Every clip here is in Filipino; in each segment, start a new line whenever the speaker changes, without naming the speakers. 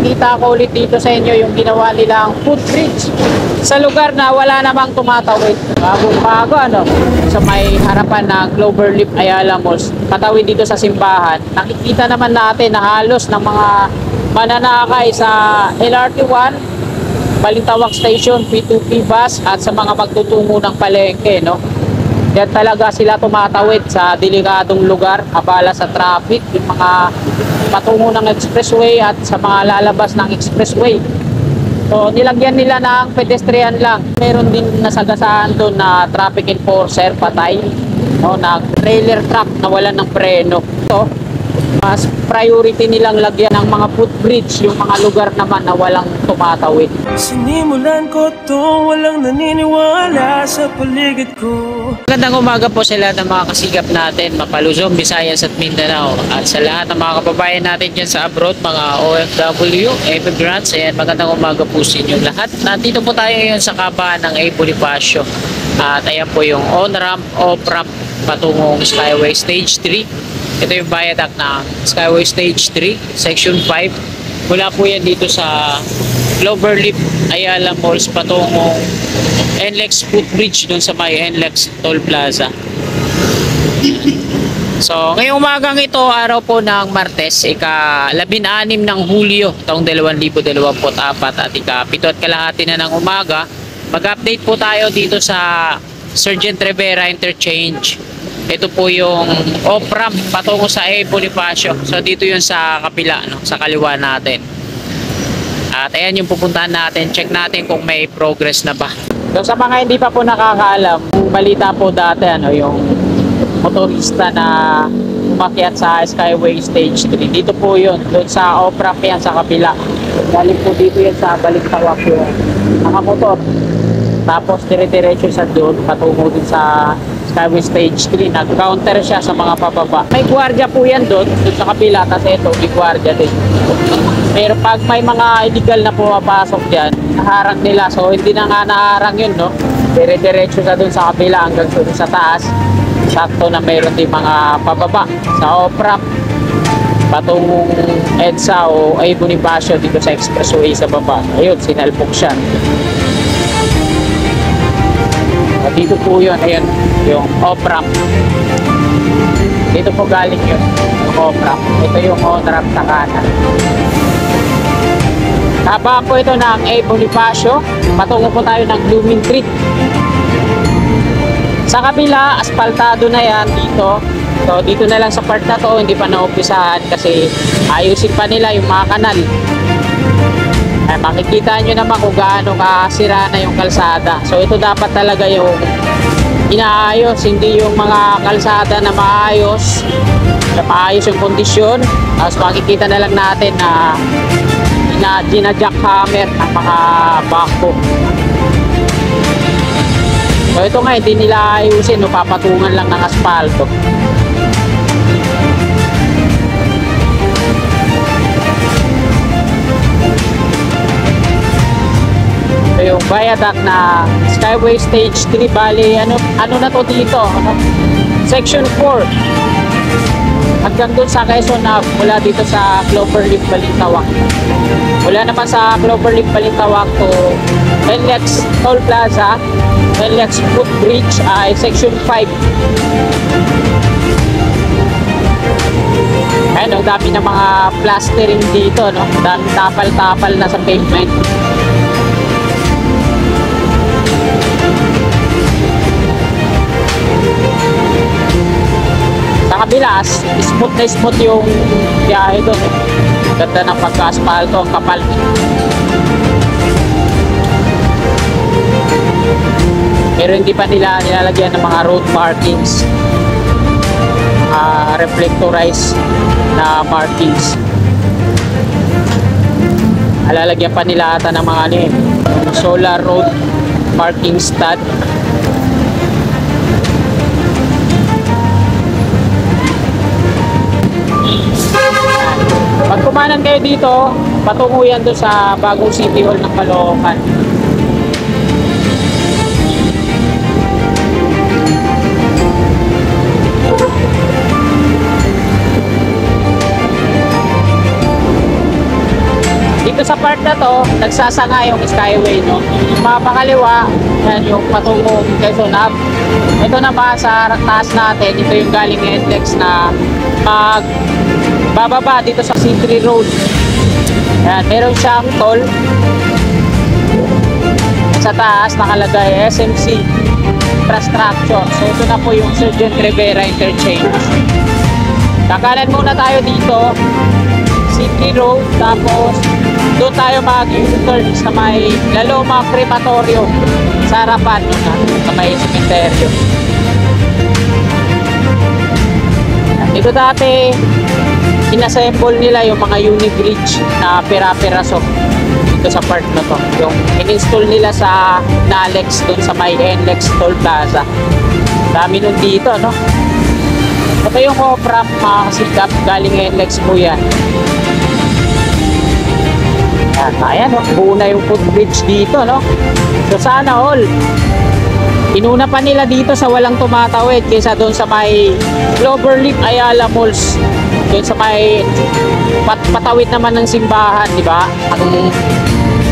ipapakita ko ulit dito sa inyo yung ginawa nilang footbridge sa lugar na wala namang tumatawid. Bagong-bago ano, sa may harapan ng Cloverleaf Ayala Malls, patawid dito sa simbahan. Nakikita naman natin na halos ng mga mananakay sa LRT1, Balintawak Station, P2P bus at sa mga magtutungo ng palengke, no? Yan talaga sila tumatawid sa delikadong lugar, abala sa traffic, yung mga patungo ng expressway at sa mga lalabas ng expressway. So nilagyan nila ng pedestrian lang. Meron din nasagasaan doon na traffic enforcer patay, no, na trailer truck na wala ng preno. So mas priority nilang lagyan ng mga footbridge yung mga lugar naman na walang tumatawid.
Sinimulan ko to, walang naniniwala sa paligid ko.
Magandang umaga po sa lahat ng mga kasigap natin, Mapaluzon, Visayas at Mindanao. At sa lahat ng mga kababayan natin dyan sa abroad, mga OFW, immigrants, ayan, magandang umaga po sa inyo lahat. Nandito po tayo ngayon sa kabahan ng A. Bonifacio. At ayan po yung on-ramp, off-ramp patungong Skyway Stage 3. Ito yung viaduct ng Skyway Stage 3, Section 5. Mula po yan dito sa Cloverleaf Ayala Malls patungong NLEX Footbridge dun sa may NLEX Toll Plaza. So, ngayong umagang ito, araw po ng Martes, ika-16 ng Hulyo, taong 2024 at ika-7 at kalahati na ng umaga. Mag-update po tayo dito sa Sergeant Rivera Interchange. Ito po yung off-ramp patungo sa A. Bonifacio. So dito yun sa kapila, no? Sa kaliwa natin. At ayan yung pupuntahan natin. Check natin kung may progress na ba. So sa mga hindi pa po nakakaalam, balita po dati ano, yung motorista na umakyat sa Skyway Stage 3. Dito po yun. Doon sa off-ramp yan sa kapila. Galing po dito yan sa Balintawak yung mga motor. Tapos dire-diretso sa doon patungo din sa Skyway Stage 3. Nag-counter siya sa mga pababa. May gwardiya po yan doon sa kabila, kasi ito may gwardiya din. Pero pag may mga illegal na pumapasok dyan, naharang nila. So hindi na nga naharang yun, no? Dire-diretso sa doon sa kabila hanggang doon sa taas. Sakto na mayroon din mga pababa sa off-ramp patungong EDSA o A. Bonifacio dito sa expressway sa baba. Ayun, sinalpok siya. At dito po yun, ayun, yung off-ramp. Dito po galing yun, yung off-ramp. Ito yung on-ramp sa kanan. Habang po ito ng A. Bonifacio, patungo po tayo ng Blooming Creek. Sa kabila, aspaltado na yan dito. So dito na lang sa part na to, hindi pa naumpisahan kasi ayusin pa nila yung mga kanal. Ay, makikita nyo naman kung gaano kasira na yung kalsada. So ito dapat talaga yung inaayos, hindi yung mga kalsada na maayos yung kondisyon. Tapos makikita na lang natin na gina-jackhammer ang mga bako. So ito nga, hindi nila ayusin, no, papatungan lang ng asfalto. So yung viaduct na Skyway Stage 3, bali ano na to dito, ano? Section 4 hanggang dun sa Quezon na mula dito sa Cloverleaf Balintawak. Mula naman sa Cloverleaf Balintawak to NLEX Toll Plaza, NLEX Footbridge ay Section 5. Ayun, ang dami ng mga plastering dito, no? Dami tapal-tapal na sa pavement. Sa kabila, smooth na smooth yung biyahe doon. Ganda ng pagka-asphalto, ang kapal. Pero hindi pa nila nilalagyan ng mga road markings, reflectorized na markings. Alalagyan pa nila ata ng mga solar road marking stud. Pag kumanan kayo dito, patungo yan doon sa bagong City Hall ng Caloocan. dito sa part na to, nagsasanga yung Skyway, no? Yung mga pakaliwa, yan yung patungong Quezon Ave. Ito naman sa taas natin, ito yung galing NLEX na bababa dito sa C3 Road. Yan, meron siyang toll. Sa taas nakalagay SMC Infrastructure. So ito na po yung Sergeant Rivera Interchange. Kakanan muna tayo dito, City Road, tapos doon tayo mag-U-turn sa may Laloma Crematorium sa harapan sa may cementerio. Dito dati inassemble nila yung mga uni-bridge na pira-piraso dito sa part na to. Yung in-install nila sa Nalex doon sa may NLEX Toll Plaza. Dami nun dito, no? Ito yung off-ramp mga kasikap, galing NLEX po yan. Ayan, no? Buo na yung footbridge dito, no? So sana all. Inuna pa nila dito sa walang tumatawid kaysa doon sa may Cloverleaf Ayala Malls. Doon sa may patawid naman ng simbahan, di ba?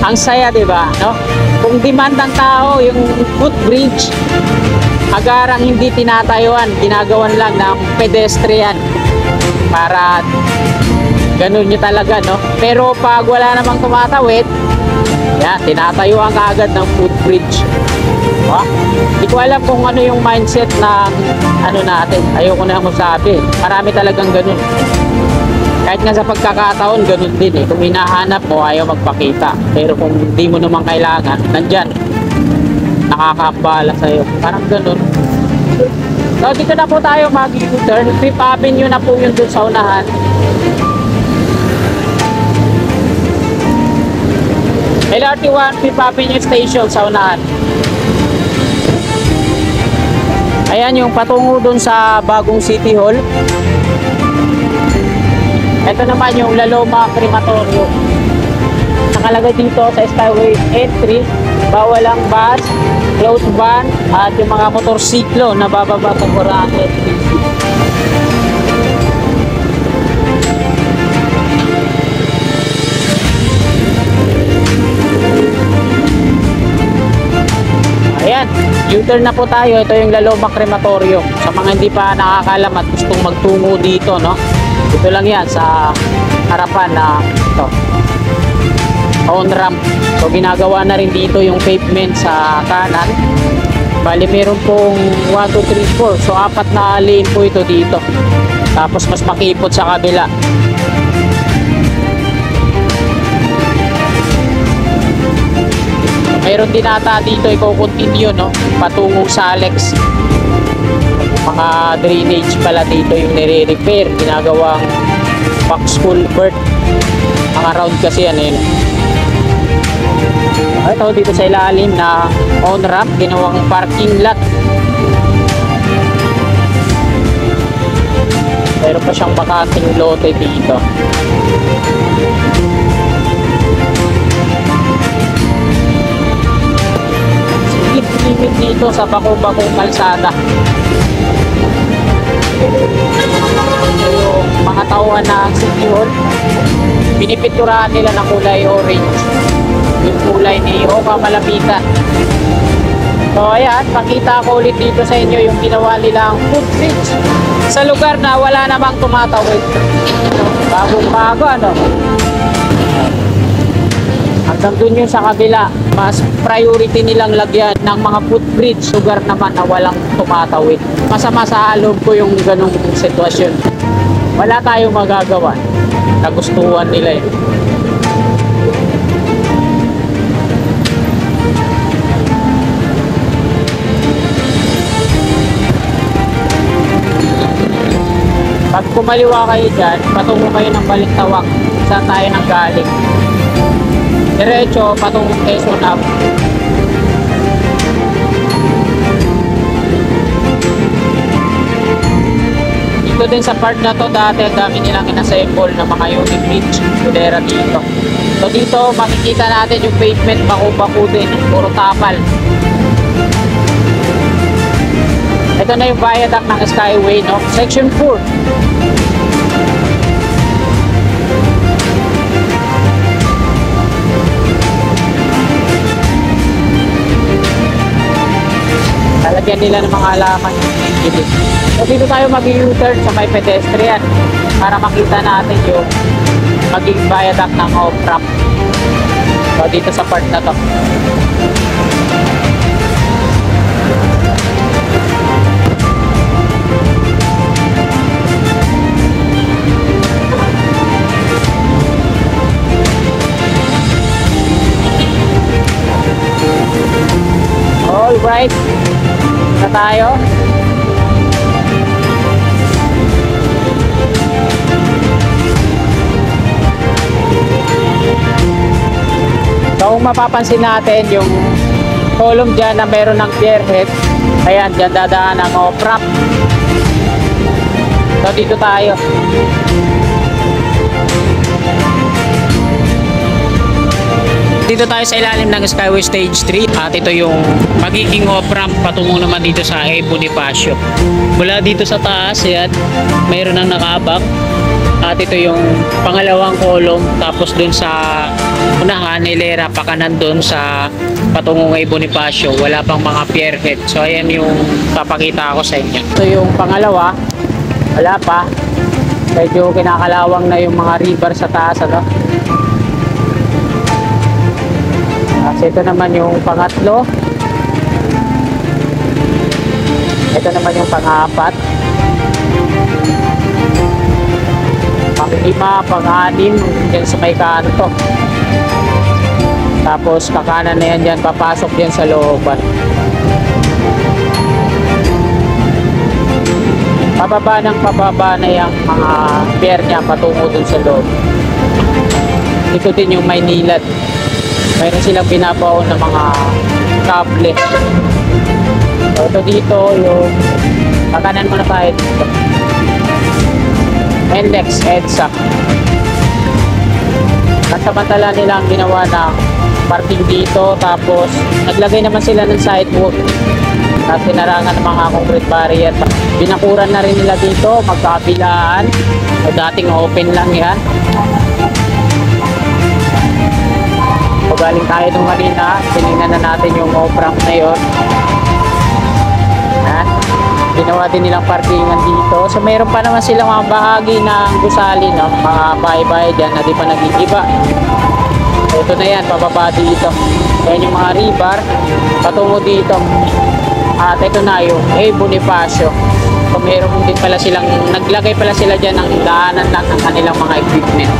Ang saya, di ba? No? Kung demand ng tao, yung footbridge, agarang hindi tinatayuan, ginagawan lang ng pedestrian para ganun nyo talaga, no? Pero pag wala namang tumatawid, yan, tinatayuan ka agad ng footbridge. Hindi ko alam kung ano yung mindset ng ano natin. Ayoko na masabi. Marami talagang ganun. Kahit nga sa pagkakataon, ganun din eh. Kung hinahanap mo, ayaw magpakita. Pero kung hindi mo naman kailangan, nandyan. Nakakabala sa'yo. Parang ganun. So, dito na po tayo mag-U-turn. Fifth Avenue na po yun dun sa unahan. LRT1, Fifth Avenue Station sa unahan. Ayan yung patungo dun sa bagong City Hall. Ito naman yung Laloma Crematorium. Nakalagay dito sa Skyway entry, bawal ang bus, closed van, at yung mga motorsiklo na bababa sa Boracay. Ayan, U-turn na po tayo. Ito yung Laloma Crematorium. Sa mga hindi pa nakakalam at gustong magtungo dito, no? Ito lang yan sa harapan na ito. On ramp. So ginagawa na rin dito yung pavement sa kanan. Bali meron pong 1, 2, 3, 4. So 4 na lane po ito dito. Tapos mas makipot sa kabila. Meron din ata dito i-continue, no? Patungong sa Alex. Mga drainage pala dito yung nire-repair. Ginagawang box culvert. Mga round kasi yan eh. Ito dito sa ilalim na on ramp, ginawang parking lot. Meron pa siyang bakating lote dito. Limit dito sa Bako-Bakong Kalsada. Yung mga tauhan na City Hall, pinipinturahan nila ng kulay orange, yung kulay ni Oka Malapitan. So ayan, pakita ko ulit dito sa inyo yung ginawa nilang footbridge sa lugar na wala namang tumatawid. Bago-bago, ano? Hanggang dun yung sa kabila, mas priority nilang lagyan ng mga footbridge, lugar naman na walang tumatawid. Masama sa loob ko yung ganong sitwasyon. Wala tayong magagawa. Nagustuhan nila eh. Pag kumaliwa kayo dyan, patungo kayo ng Balintawak, saan tayo nang galing. Diretso, patungong Quezon Ave. Dito din sa part na to, dati ang dami nilang inassemble ng mga unit bridge. Kudera dito. So dito, makikita natin yung pavement, bako-bako din. Puro tapal. Ito na yung viaduct ng Skyway, no? Section 4. lalagyan nila ng mga halaman yung gilid. So dito tayo mag-U-turn sa may pedestrian para makita natin yung maging viaduct ng off-ramp. So dito sa part na to. Alright, na tayo. So kung mapapansin natin yung column dyan na meron ng pierhead, ayan, dyan dadaan ang off-ramp. So dito tayo. Dito tayo sa ilalim ng Skyway Stage 3 at ito yung magiging off-ramp patungo naman dito sa A. Bonifacio. Mula dito sa taas, ayan, mayroon ng nakaabak at ito yung pangalawang kolong, tapos dun sa unahan, hilera pa kanan dun sa patungong A. Bonifacio, wala pang mga pierhead. So ayan yung papakita ko sa inyo. Ito yung pangalawa, wala pa, medyo kinakalawang na yung mga river sa taas, ano. Ito naman yung pangatlo. Ito naman yung pang-apat. Pang-lima, pang-anim, dyan sa may kanto. Tapos kakanan na yan dyan, papasok dyan sa looban. Pababa na yung mga pier niya patungo dun sa loob. Ito din yung Maynilad. Mayroon silang pinabaon ng mga kable. So, ito dito yung kakanan muna tayo dito. NLEX EDSA. At samantala nilang ginawa ng parking dito, tapos naglagay naman sila ng sidewalk at tinarangan ng mga concrete barrier. Binakuran na rin nila dito, magkabilaan. O dating open lang yan. So, galing tayo nung kanina, tinignan na natin yung off-ramp na yun. Ginawa din nilang parkingan dito. So mayroon pa naman silang mga bahagi ng gusali, no? Mga bahay-bahay dyan na di pa nag-iiba. So, ito na yan, pababa dito. Yan yung mga river, patungo dito. At ito na yung A. Bonifacio. So mayroon din pala silang, naglagay pala sila dyan ng daanan lang ng kanilang mga equipment.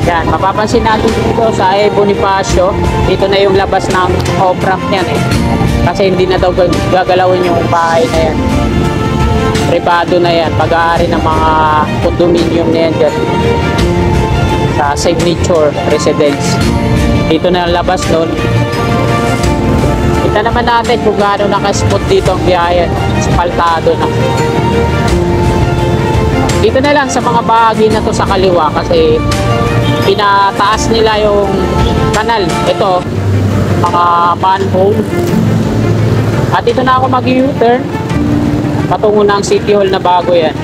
Yan, mapapansin natin dito sa A. Bonifacio, dito na yung labas ng off-ramp niyan eh. Kasi hindi na daw gagalawin yung bahay na yan. Privado na yan, pag-aari ng mga condominium na yan dyan sa Signature Residence. Dito na ang labas nun. Kita naman natin kung gaano naka-spot dito ang biyayan. Spaltado na. Dito na lang sa mga bahagi na to sa kaliwa kasi pinataas nila yung kanal. Ito, mga manhole. At ito na ako mag-U-turn patungo ng City Hall na bago yan.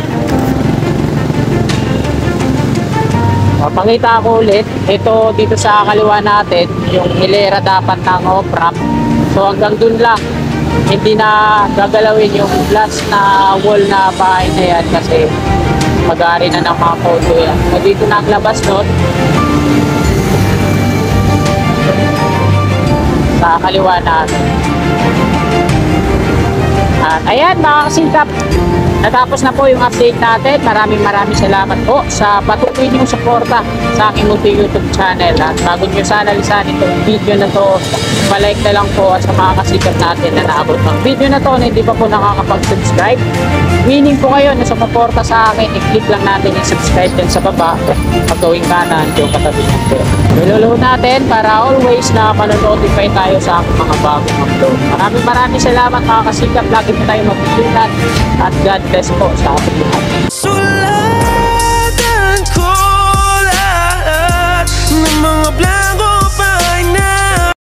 Pakita ko ulit, ito dito sa kaliwa natin, yung hilera dapat ng off-ramp. So hanggang dun lang, hindi na gagalawin yung glass na wall na bahay na yan kasi mag-aari na ng mga photo yan. So dito na ang labas nun. Sa kaliwa natin. At ayan mga kasingkap, natapos na po yung update natin. Maraming salamat po sa patuloy niyong suporta sa aking munting YouTube channel. At bago niyo sana lisan itong video na to, palike na lang po at sa mga kasikap natin na naabot ng video na to na hindi pa po nakakapag-subscribe. Meaning po kayo na sumuporta sa akin, i-click lang natin yung subscribe din sa baba. Paggawing kanan yung katabi ng bell. Iluluhod natin para always na manonotify tayo sa aking mga bagong upload. Maraming salamat mga kasikap. Lagi po tayo mag-iingat at God bless po sa ating lahat.